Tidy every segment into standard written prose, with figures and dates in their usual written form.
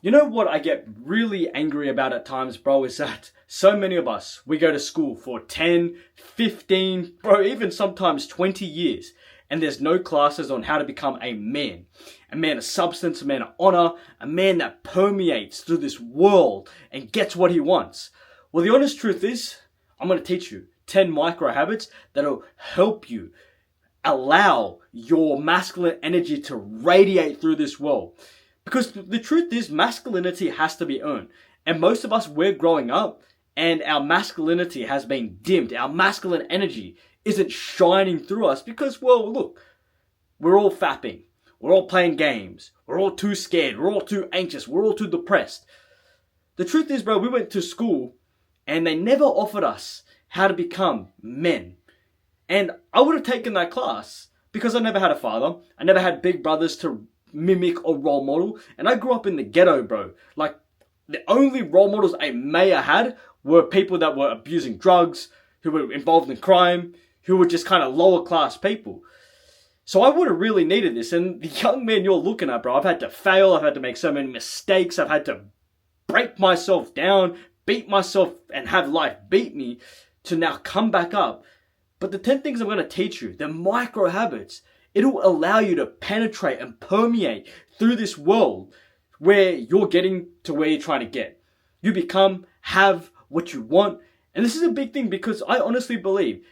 You know what I get really angry about at times, bro, is that so many of us, we go to school for 10, 15, bro, even sometimes 20 years, and there's no classes on how to become a man. A man of substance, a man of honor, a man that permeates through this world and gets what he wants. Well, the honest truth is, I'm going to teach you 10 micro habits that'll help you allow your masculine energy to radiate through this world. Because the truth is, masculinity has to be earned. And most of us, we're growing up and our masculinity has been dimmed. Our masculine energy isn't shining through us because, well, look, we're all fapping. We're all playing games. We're all too scared. We're all too anxious. We're all too depressed. The truth is, bro, we went to school and they never offered us how to become men. And I would have taken that class because I never had a father. I never had big brothers to mimic or role model. And I grew up in the ghetto, bro. Like, the only role models I may have had were people that were abusing drugs, who were involved in crime, who were just kind of lower class people. So I would have really needed this. And the young man you're looking at, bro, I've had to fail. I've had to make so many mistakes. I've had to break myself down, beat myself, and have life beat me to now come back up. But the 10 things I'm going to teach you, the micro habits, it'll allow you to penetrate and permeate through this world where you're getting to where you're trying to get. You become, have what you want. And this is a big thing because I honestly believe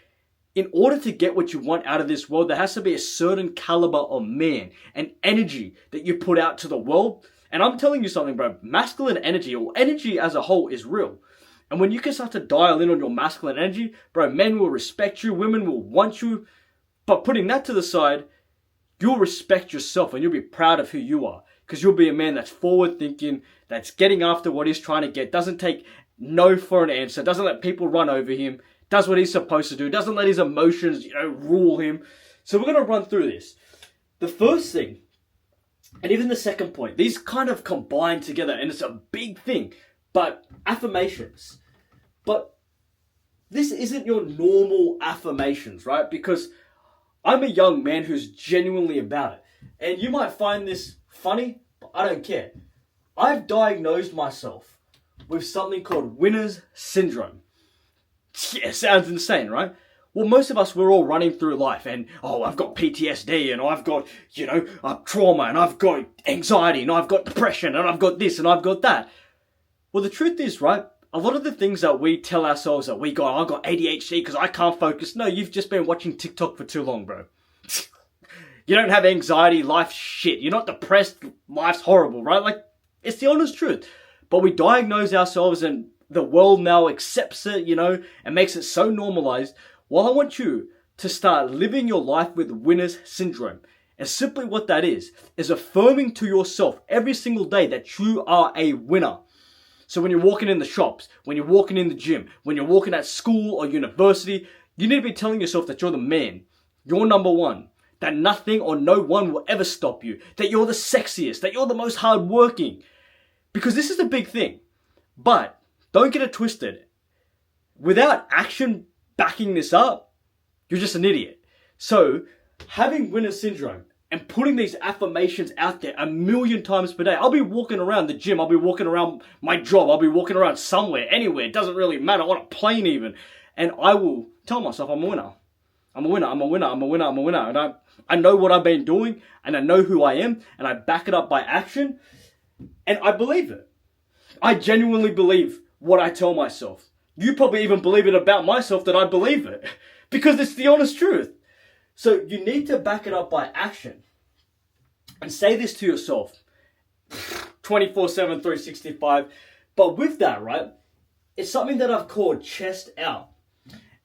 in order to get what you want out of this world, there has to be a certain caliber of man and energy that you put out to the world. And I'm telling you something, bro, masculine energy or energy as a whole is real. And when you can start to dial in on your masculine energy, bro, men will respect you, women will want you. But putting that to the side, you'll respect yourself and you'll be proud of who you are. Because you'll be a man that's forward thinking, that's getting after what he's trying to get, doesn't take no for an answer, doesn't let people run over him, does what he's supposed to do, doesn't let his emotions, rule him. So we're going to run through this. The first thing, and even the second point, these kind of combine together and it's a big thing. But affirmations. But this isn't your normal affirmations, right? Because I'm a young man who's genuinely about it. And you might find this funny, but I don't care. I've diagnosed myself with something called winner's syndrome. Yeah, sounds insane, right? Well, most of us, we're all running through life and, I've got PTSD and I've got, trauma and I've got anxiety and I've got depression and I've got this and I've got that. Well, the truth is, right, a lot of the things that we tell ourselves that I've got ADHD because I can't focus. No, you've just been watching TikTok for too long, bro. You don't have anxiety, life's shit. You're not depressed, life's horrible, right? Like, it's the honest truth. But we diagnose ourselves and the world now accepts it, and makes it so normalized. Well, I want you to start living your life with winner's syndrome. And simply what that is affirming to yourself every single day that you are a winner. So when you're walking in the shops, when you're walking in the gym, when you're walking at school or university, you need to be telling yourself that you're the man. You're number one. That nothing or no one will ever stop you. That you're the sexiest. That you're the most hardworking. Because this is a big thing. But don't get it twisted. Without action backing this up, you're just an idiot. So having winner syndrome and putting these affirmations out there 1,000,000 times per day. I'll be walking around the gym. I'll be walking around my job. I'll be walking around somewhere, anywhere. It doesn't really matter. On a plane even. And I will tell myself I'm a winner. I'm a winner. I'm a winner. I'm a winner. I'm a winner. And I know what I've been doing. And I know who I am. And I back it up by action. And I believe it. I genuinely believe what I tell myself. You probably even believe it about myself that I believe it. Because it's the honest truth. So you need to back it up by action. And say this to yourself 24/7, 365. But with that, right, it's something that I've called chest out.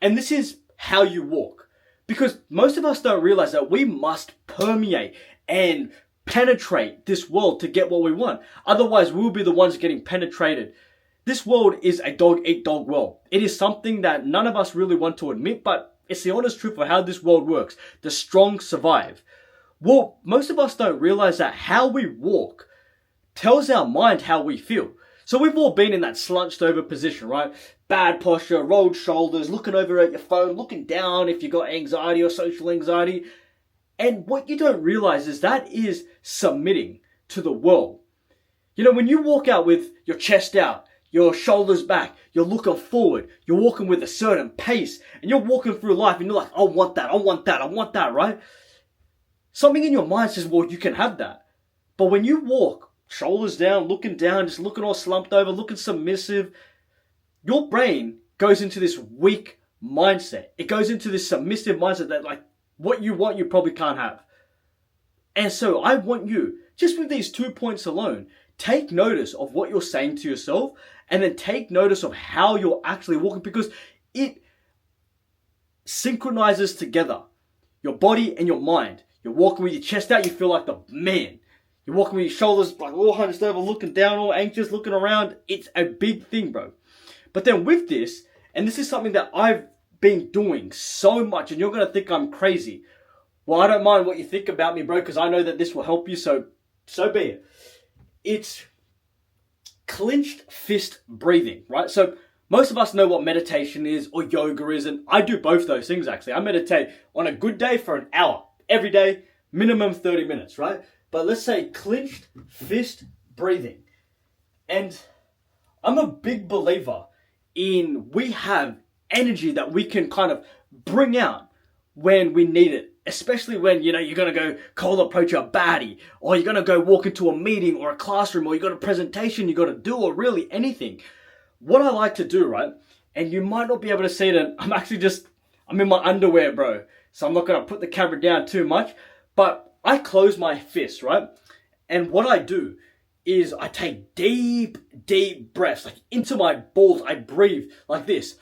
And this is how you walk. Because most of us don't realize that we must permeate and penetrate this world to get what we want. Otherwise, we'll be the ones getting penetrated. This world is a dog-eat-dog world. It is something that none of us really want to admit, but it's the honest truth of how this world works. The strong survive. Well, most of us don't realize that how we walk tells our mind how we feel. So we've all been in that slunched over position, right? Bad posture, rolled shoulders, looking over at your phone, looking down if you've got anxiety or social anxiety. And what you don't realize is that is submitting to the world. You know, when you walk out with your chest out, your shoulders back, you're looking forward, you're walking with a certain pace, and you're walking through life and you're like, I want that, I want that, I want that, right? Something in your mind says, well, you can have that. But when you walk, shoulders down, just looking all slumped over, looking submissive, your brain goes into this weak mindset. It goes into this submissive mindset that like, what you want, you probably can't have. And so I want you, just with these 2 points alone, take notice of what you're saying to yourself and then take notice of how you're actually walking, because it synchronizes together your body and your mind. You're walking with your chest out, you feel like the man. You're walking with your shoulders like all hunched over, looking down, all anxious, looking around. It's a big thing, bro. But then with this, and this is something that I've been doing so much, and you're going to think I'm crazy. Well, I don't mind what you think about me, bro, because I know that this will help you, so be it. It's clenched fist breathing, right? So most of us know what meditation is or yoga is, and I do both those things, actually. I meditate on a good day for an hour, every day, minimum 30 minutes, right? But let's say clenched fist breathing. And I'm a big believer in we have energy that we can kind of bring out when we need it. Especially when, you know, you're going to go cold approach a baddie, or you're going to go walk into a meeting or a classroom, or you got a presentation you got to do, or really anything. What I like to do, right, and you might not be able to see it, and I'm in my underwear, bro, so I'm not going to put the camera down too much, but I close my fists, right, and what I do is I take deep, deep breaths, like into my balls. I breathe like this.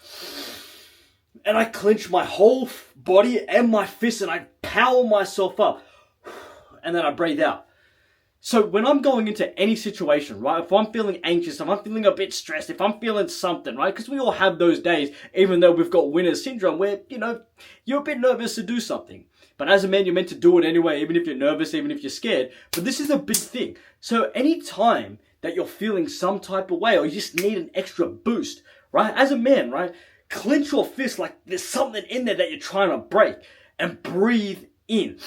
And I clench my whole body and my fists and I power myself up. And then I breathe out. So when I'm going into any situation, right, if I'm feeling anxious, if I'm feeling a bit stressed, if I'm feeling something, right, because we all have those days, even though we've got winner's syndrome where, you know, you're a bit nervous to do something. But as a man, you're meant to do it anyway, even if you're nervous, even if you're scared. But this is a big thing. So any time that you're feeling some type of way or you just need an extra boost, right, as a man, right, clench your fist like there's something in there that you're trying to break and breathe in.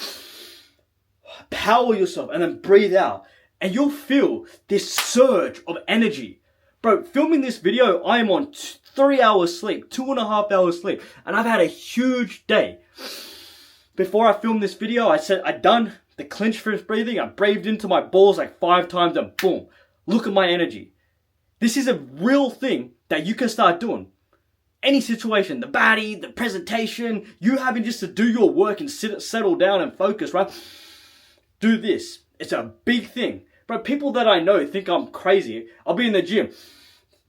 Power yourself and then breathe out. And you'll feel this surge of energy. Bro, filming this video, I am on 3 hours sleep, 2.5 hours sleep. And I've had a huge day. Before I filmed this video, I said I'd done the clench fist breathing. I breathed into my balls like 5 times and boom. Look at my energy. This is a real thing that you can start doing. Any situation, the baddie, the presentation, you having just to do your work and settle down and focus, right? Do this. It's a big thing. Bro, people that I know think I'm crazy. I'll be in the gym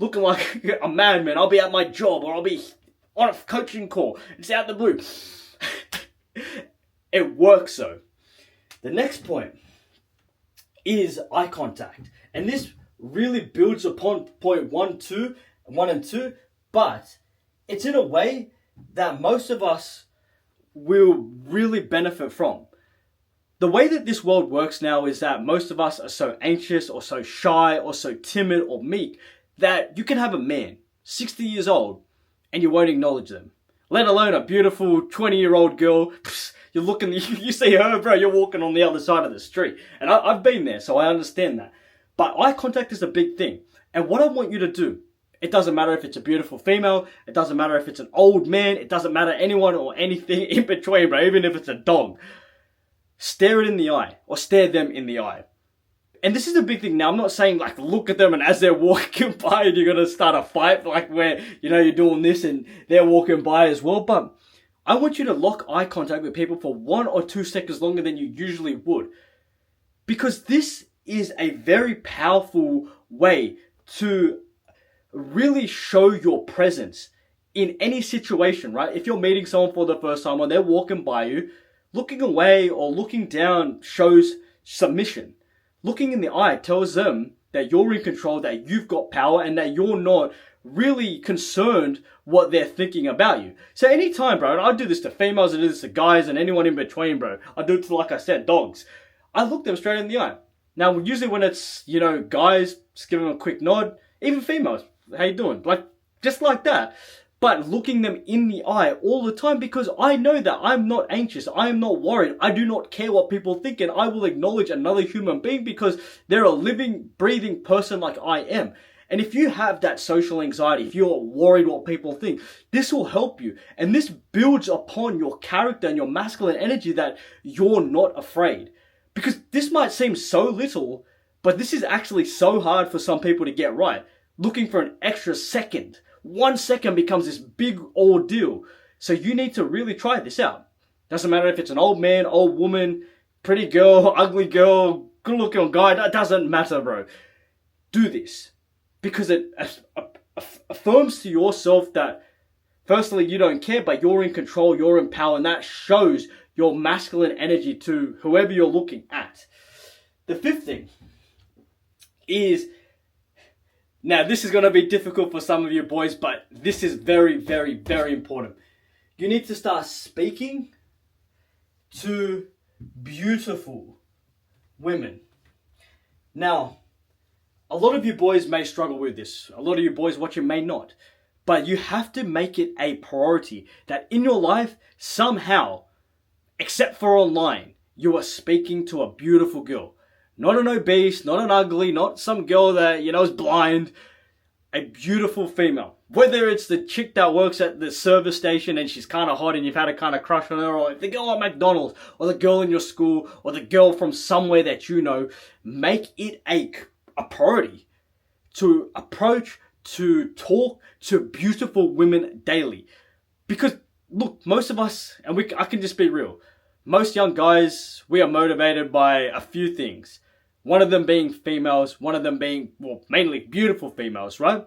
looking like a madman. I'll be at my job or I'll be on a coaching call. It's out the blue. It works though. The next point is eye contact. And this really builds upon point 1 and 2, but it's in a way that most of us will really benefit from. The way that this world works now is that most of us are so anxious or so shy or so timid or meek that you can have a man, 60 years old, and you won't acknowledge them. Let alone a beautiful 20-year-old girl. You're looking, you see her, bro, you're walking on the other side of the street. And I've been there, so I understand that. But eye contact is a big thing. And what I want you to do, it doesn't matter if it's a beautiful female, it doesn't matter if it's an old man, it doesn't matter anyone or anything in between, bro, even if it's a dog. Stare it in the eye, or stare them in the eye. And this is a big thing. Now, I'm not saying like look at them and as they're walking by and you're going to start a fight like where, you know, you're doing this and they're walking by as well. But I want you to lock eye contact with people for 1 or 2 seconds longer than you usually would. Because this is a very powerful way to really show your presence in any situation, right? If you're meeting someone for the first time or they're walking by you, looking away or looking down shows submission. Looking in the eye tells them that you're in control, that you've got power, and that you're not really concerned what they're thinking about you. So anytime, bro, and I do this to females, I do this to guys, and anyone in between, bro. I do it to, like I said, dogs. I look them straight in the eye. Now, usually when it's, you know, guys, just give them a quick nod. Even females, how you doing? Like, just like that. but looking them in the eye all the time, because I know that I'm not anxious, I am not worried, I do not care what people think, and I will acknowledge another human being because they're a living, breathing person like I am. And if you have that social anxiety, if you're worried what people think, this will help you. And this builds upon your character and your masculine energy that you're not afraid. Because this might seem so little, but this is actually so hard for some people to get right. Looking for an extra second. 1 second becomes this big ordeal. So you need to really try this out. Doesn't matter if it's an old man, old woman, pretty girl, ugly girl, good looking guy. That doesn't matter, bro. Do this. Because it affirms to yourself that, firstly, you don't care, but you're in control, you're in power, and that shows your masculine energy to whoever you're looking at. The fifth thing is, now this is going to be difficult for some of you boys, but this is very, very, very important. You need to start speaking to beautiful women. Now, a lot of you boys may struggle with this. A lot of you boys watching may not. But you have to make it a priority that in your life, somehow, except for online, you are speaking to a beautiful girl. Not an obese, not an ugly, not some girl that, is blind. A beautiful female. Whether it's the chick that works at the service station and she's kind of hot and you've had a kind of crush on her, or the girl at McDonald's, or the girl in your school, or the girl from somewhere that you know, make it a priority to approach, to talk to beautiful women daily. Because look, most of us, and I can just be real, most young guys, we are motivated by a few things. One of them being females, one of them being, well, mainly beautiful females, right?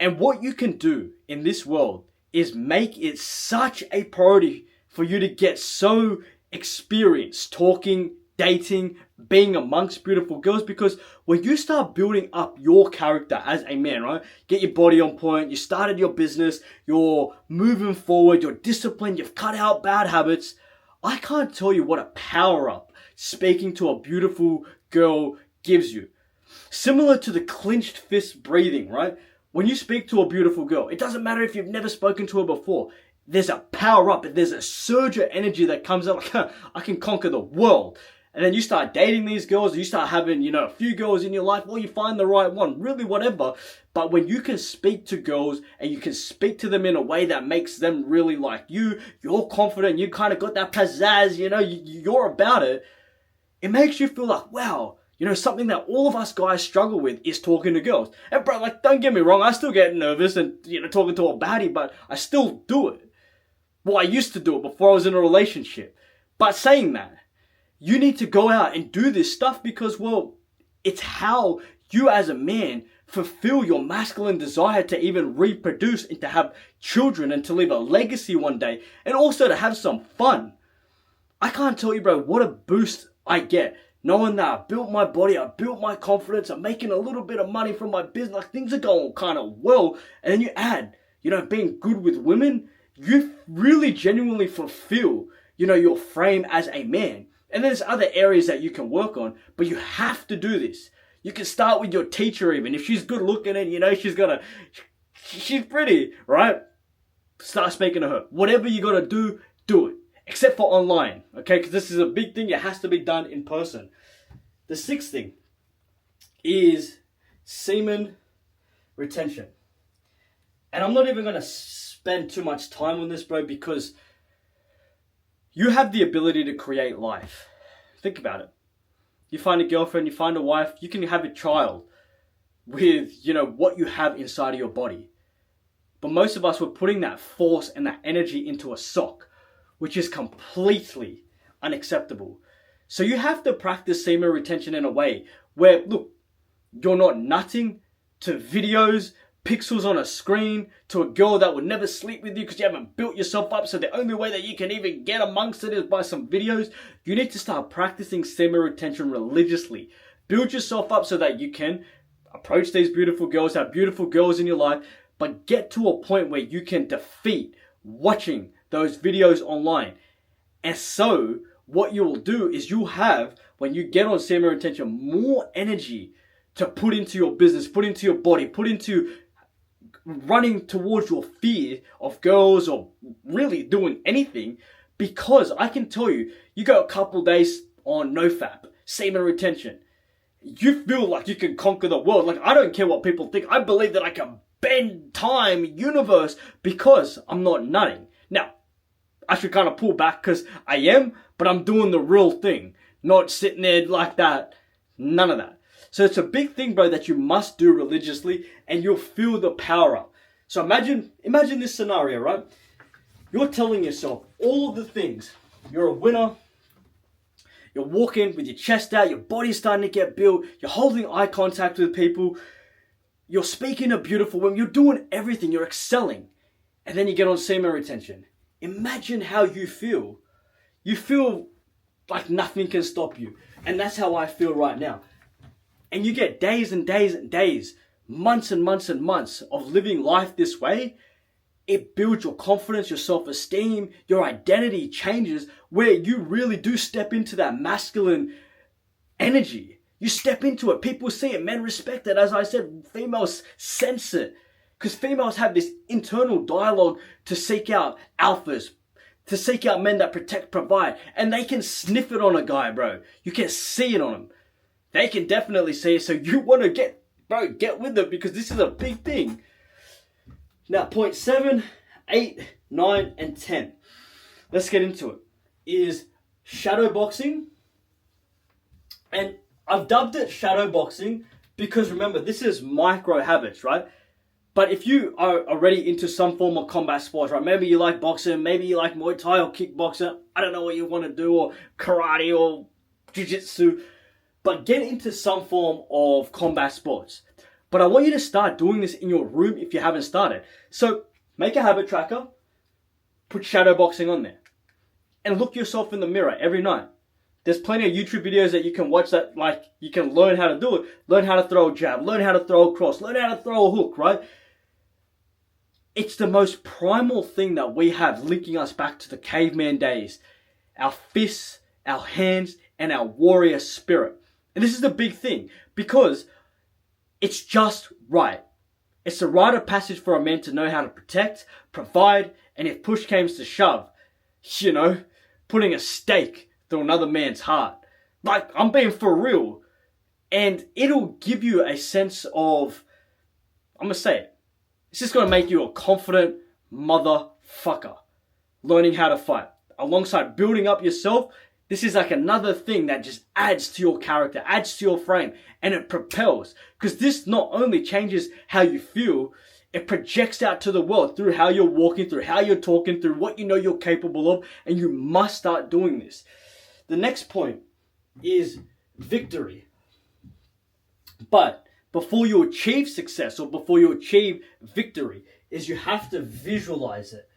And what you can do in this world is make it such a priority for you to get so experienced talking, dating, being amongst beautiful girls, because when you start building up your character as a man, right? Get your body on point, you started your business, you're moving forward, you're disciplined, you've cut out bad habits. I can't tell you what a power up speaking to a beautiful girl gives you. Similar to the clenched fist breathing, right? When you speak to a beautiful girl, it doesn't matter if you've never spoken to her before. There's a power up, there's a surge of energy that comes out like, I can conquer the world. And then you start dating these girls, you start having, a few girls in your life, or you find the right one, really whatever. But when you can speak to girls and you can speak to them in a way that makes them really like you, you're confident, you kind of got that pizzazz, you're about it. It makes you feel like, wow, something that all of us guys struggle with is talking to girls. And bro, don't get me wrong, I still get nervous and, talking to a baddie, but I still do it. Well, I used to do it before I was in a relationship. But saying that, you need to go out and do this stuff because, well, it's how you as a man fulfill your masculine desire to even reproduce and to have children and to leave a legacy one day, and also to have some fun. I can't tell you, bro, what a boost I get knowing that I built my body, I built my confidence, I'm making a little bit of money from my business, like things are going kind of well, and then you add, being good with women, you really genuinely fulfill, your frame as a man. And there's other areas that you can work on, but you have to do this. You can start with your teacher even. If she's good looking and, she's pretty, right? Start speaking to her. Whatever you got to do, do it. Except for online, okay? Because this is a big thing. It has to be done in person. The sixth thing is semen retention. And I'm not even going to spend too much time on this, bro, because you have the ability to create life. Think about it. You find a girlfriend, you find a wife, you can have a child with, what you have inside of your body. But most of us were putting that force and that energy into a sock, which is completely unacceptable. So you have to practice semen retention in a way where, look, you're not nutting to videos, pixels on a screen, to a girl that would never sleep with you because you haven't built yourself up. So the only way that you can even get amongst it is by some videos. You need to start practicing semen retention religiously. Build yourself up so that you can approach these beautiful girls, have beautiful girls in your life, but get to a point where you can defeat watching those videos online. And so what you will do is you'll have, when you get on semen retention, more energy to put into your business, put into your body, put into running towards your fear of girls or really doing anything, because I can tell you, you go a couple days on nofap, semen retention, you feel like you can conquer the world. Like, I don't care what people think. I believe that I can bend time, universe, because I'm not nutting. Now, I should kind of pull back because I am, but I'm doing the real thing. Not sitting there like that. None of that. So it's a big thing, bro, that you must do religiously, and you'll feel the power up. So imagine this scenario, right? You're telling yourself all of the things. You're a winner. You're walking with your chest out. Your body's starting to get built. You're holding eye contact with people. You're speaking a beautiful woman. You're doing everything. You're excelling. And then you get on semen retention. Imagine how you feel. You feel like nothing can stop you. And that's how I feel right now. And you get days and days and days, months and months and months of living life this way. It builds your confidence, your self-esteem, your identity changes, where you really do step into that masculine energy. You step into it. People see it. Men respect it. As I said, females sense it. Because females have this internal dialogue to seek out alphas, to seek out men that protect, provide. And they can sniff it on a guy, bro. You can see it on him. They can definitely see it. So you want to get with it, because this is a big thing. Now, point 7, 8, 9, and 10. Let's get into it. Is shadow boxing. And I've dubbed it shadow boxing because, remember, this is micro habits, right? But if you are already into some form of combat sports, right? Maybe you like boxing, maybe you like Muay Thai or kickboxing. I don't know what you want to do, or karate or jiu-jitsu. But get into some form of combat sports. But I want you to start doing this in your room if you haven't started. So make a habit tracker, put shadow boxing on there, and look yourself in the mirror every night. There's plenty of YouTube videos that you can watch that, like, you can learn how to do it. Learn how to throw a jab, learn how to throw a cross, learn how to throw a hook, right? It's the most primal thing that we have, linking us back to the caveman days. Our fists, our hands, and our warrior spirit. And this is the big thing, because it's just right. It's a rite of passage for a man to know how to protect, provide, and if push came to shove, putting a stake through another man's heart. Like, I'm being for real. And it'll give you a sense of, I'm going to say it, it's just going to make you a confident motherfucker. Learning how to fight. Alongside building up yourself, this is like another thing that just adds to your character, adds to your frame, and it propels. Because this not only changes how you feel, it projects out to the world through how you're walking, through how you're talking, through what you know you're capable of, and you must start doing this. The next point is victory. But before you achieve success or before you achieve victory, is you have to visualize it.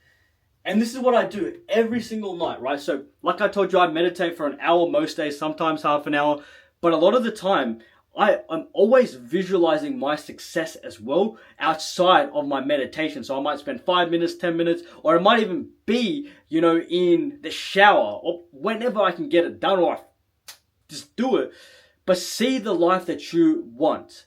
And this is what I do every single night, right? So, like I told you, I meditate for an hour most days, sometimes half an hour. But a lot of the time, I'm always visualizing my success as well outside of my meditation. So I might spend 5 minutes, 10 minutes, or it might even be, in the shower or whenever I can get it done, or I just do it. But see the life that you want.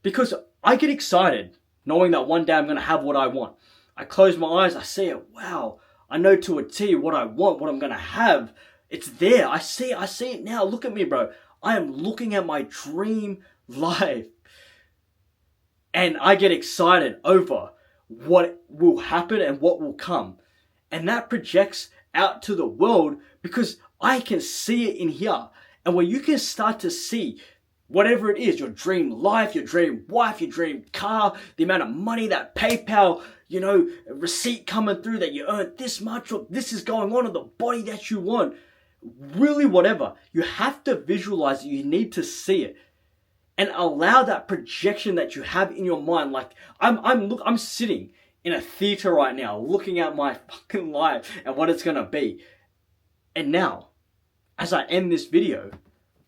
Because I get excited knowing that one day I'm going to have what I want. I close my eyes, I see it. Wow, I know to a T what I want, what I'm going to have. It's there. I see it now. Look at me, bro. I am looking at my dream life. And I get excited over what will happen and what will come. And that projects out to the world because I can see it in here. And when you can start to see whatever it is, your dream life, your dream wife, your dream car, the amount of money, that PayPal, receipt coming through that you earned this much, or this is going on in the body that you want, really whatever, you have to visualize it. You need to see it and allow that projection that you have in your mind. Like I'm sitting in a theater right now, looking at my fucking life and what it's going to be. And now, as I end this video,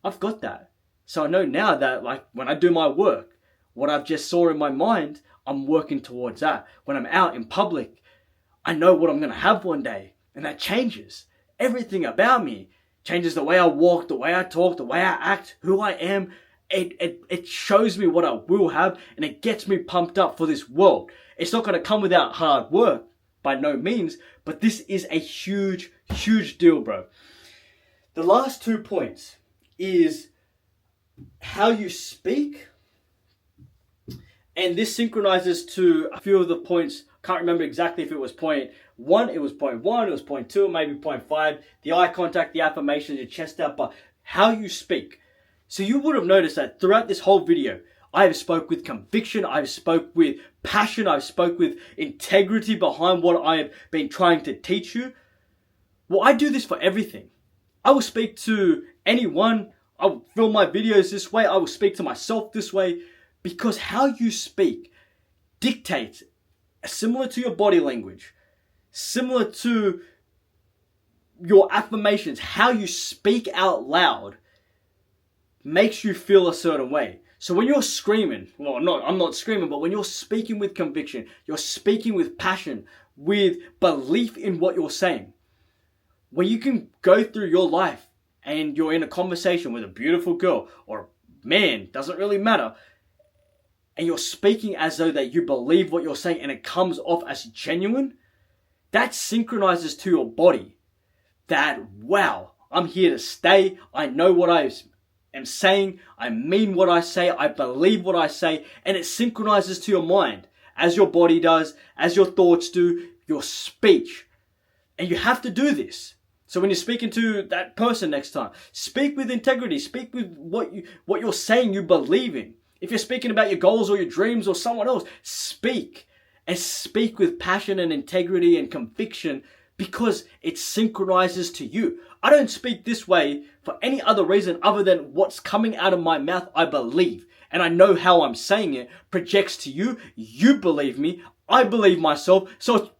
I've got that. So I know now that, like, when I do my work, what I've just saw in my mind, I'm working towards that. When I'm out in public, I know what I'm going to have one day. And that changes. Everything about me changes. The way I walk, the way I talk, the way I act, who I am. it shows me what I will have, and it gets me pumped up for this world. It's not going to come without hard work, by no means, but this is a huge, huge deal, bro. The last 2 points is how you speak, and this synchronizes to a few of the points. Can't remember exactly if it was point 1, it was point 1, it was point 2, maybe point 5. The eye contact, the affirmations, your chest out, but how you speak. So you would have noticed that throughout this whole video, I have spoke with conviction, I've spoke with passion, I've spoke with integrity behind what I have been trying to teach you. Well, I do this for everything. I will speak to anyone, I will film my videos this way, I will speak to myself this way, because how you speak dictates, similar to your body language, similar to your affirmations, how you speak out loud makes you feel a certain way. So when you're screaming, well, I'm not screaming, but when you're speaking with conviction, you're speaking with passion, with belief in what you're saying, when you can go through your life and you're in a conversation with a beautiful girl or man, doesn't really matter, and you're speaking as though that you believe what you're saying and it comes off as genuine, that synchronizes to your body that, wow, I'm here to stay. I know what I am saying. I mean what I say. I believe what I say. And it synchronizes to your mind, as your body does, as your thoughts do, your speech. And you have to do this. So when you're speaking to that person next time, speak with integrity. Speak with what you're saying you believe in. If you're speaking about your goals or your dreams or someone else, speak. And speak with passion and integrity and conviction, because it synchronizes to you. I don't speak this way for any other reason other than what's coming out of my mouth I believe. And I know how I'm saying it projects to you. You believe me. I believe myself. So,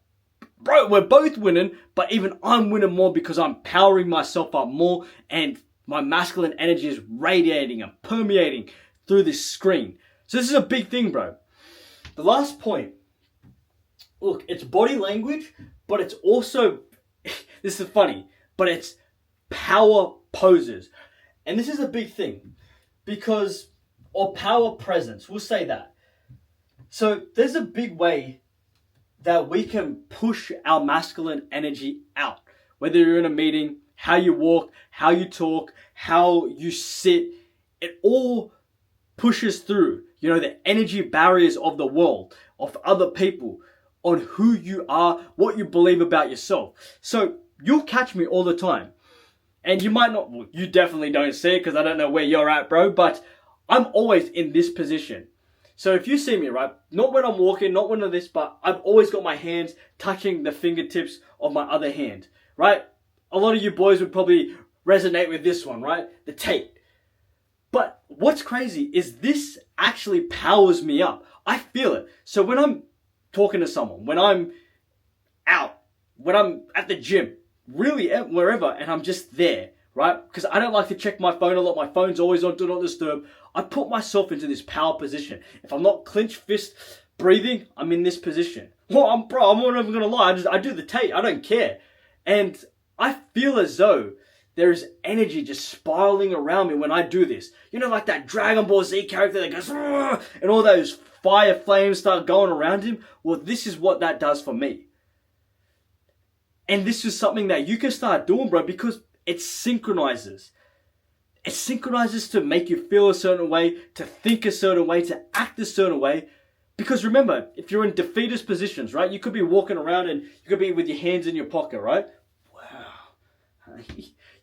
bro, we're both winning, but even I'm winning more because I'm powering myself up more and my masculine energy is radiating and permeating through this screen. So this is a big thing, bro. The last point, look, it's body language, but it's also, this is funny, but it's power poses. And this is a big thing because, or power presence, we'll say that. So there's a big way that we can push our masculine energy out. Whether you're in a meeting, how you walk, how you talk, how you sit, it all pushes through, the energy barriers of the world, of other people, on who you are, what you believe about yourself. So you'll catch me all the time. And you might not, well, you definitely don't see it because I don't know where you're at, bro, but I'm always in this position. So if you see me, right, not when I'm walking, not when I'm this, but I've always got my hands touching the fingertips of my other hand, right? A lot of you boys would probably resonate with this one, right? The Tate. But what's crazy is this actually powers me up. I feel it. So when I'm talking to someone, when I'm out, when I'm at the gym, really wherever, and I'm just there, right? Because I don't like to check my phone a lot. My phone's always on Do Not Disturb. I put myself into this power position. If I'm not clenched fist breathing, I'm in this position. Well, I'm not even going to lie. I do the Tate. I don't care. And I feel as though there is energy just spiraling around me when I do this. Like that Dragon Ball Z character that goes, and all those fire flames start going around him. Well, this is what that does for me. And this is something that you can start doing, bro, because it synchronizes. It synchronizes to make you feel a certain way, to think a certain way, to act a certain way. Because remember, if you're in defeatist positions, right, you could be walking around and you could be with your hands in your pocket, right? Wow.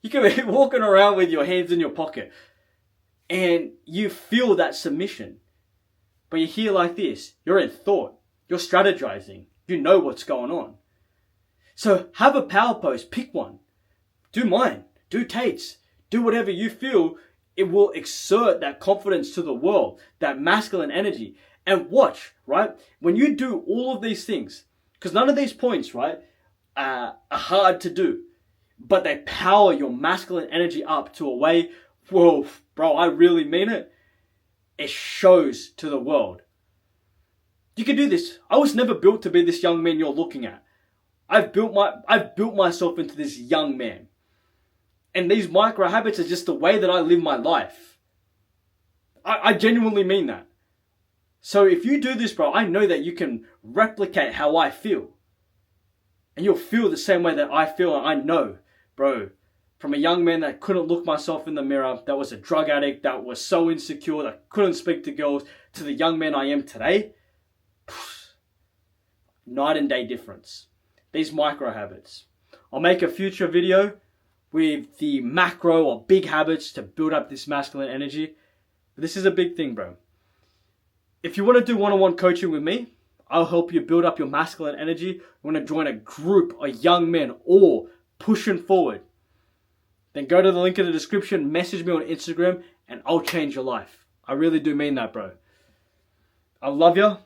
You could be walking around with your hands in your pocket and you feel that submission. But you're here like this. You're in thought. You're strategizing. You know what's going on. So have a power pose. Pick one. Do mine. Do Tate's. Do whatever you feel. It will exert that confidence to the world. That masculine energy. And watch, right? When you do all of these things, because none of these points, right, are hard to do. But they power your masculine energy up to a way, whoa, bro, I really mean it. It shows to the world. You can do this. I was never built to be this young man you're looking at. I've built myself into this young man. And these micro habits are just the way that I live my life. I genuinely mean that. So if you do this, bro, I know that you can replicate how I feel. And you'll feel the same way that I feel. And I know, bro, from a young man that couldn't look myself in the mirror, that was a drug addict, that was so insecure, that couldn't speak to girls, to the young man I am today, night and day difference. These micro habits. I'll make a future video with the macro or big habits to build up this masculine energy. But this is a big thing, bro. If you want to do one-on-one coaching with me, I'll help you build up your masculine energy. You want to join a group of young men or pushing forward, then go to the link in the description, message me on Instagram, and I'll change your life. I really do mean that, bro. I love you.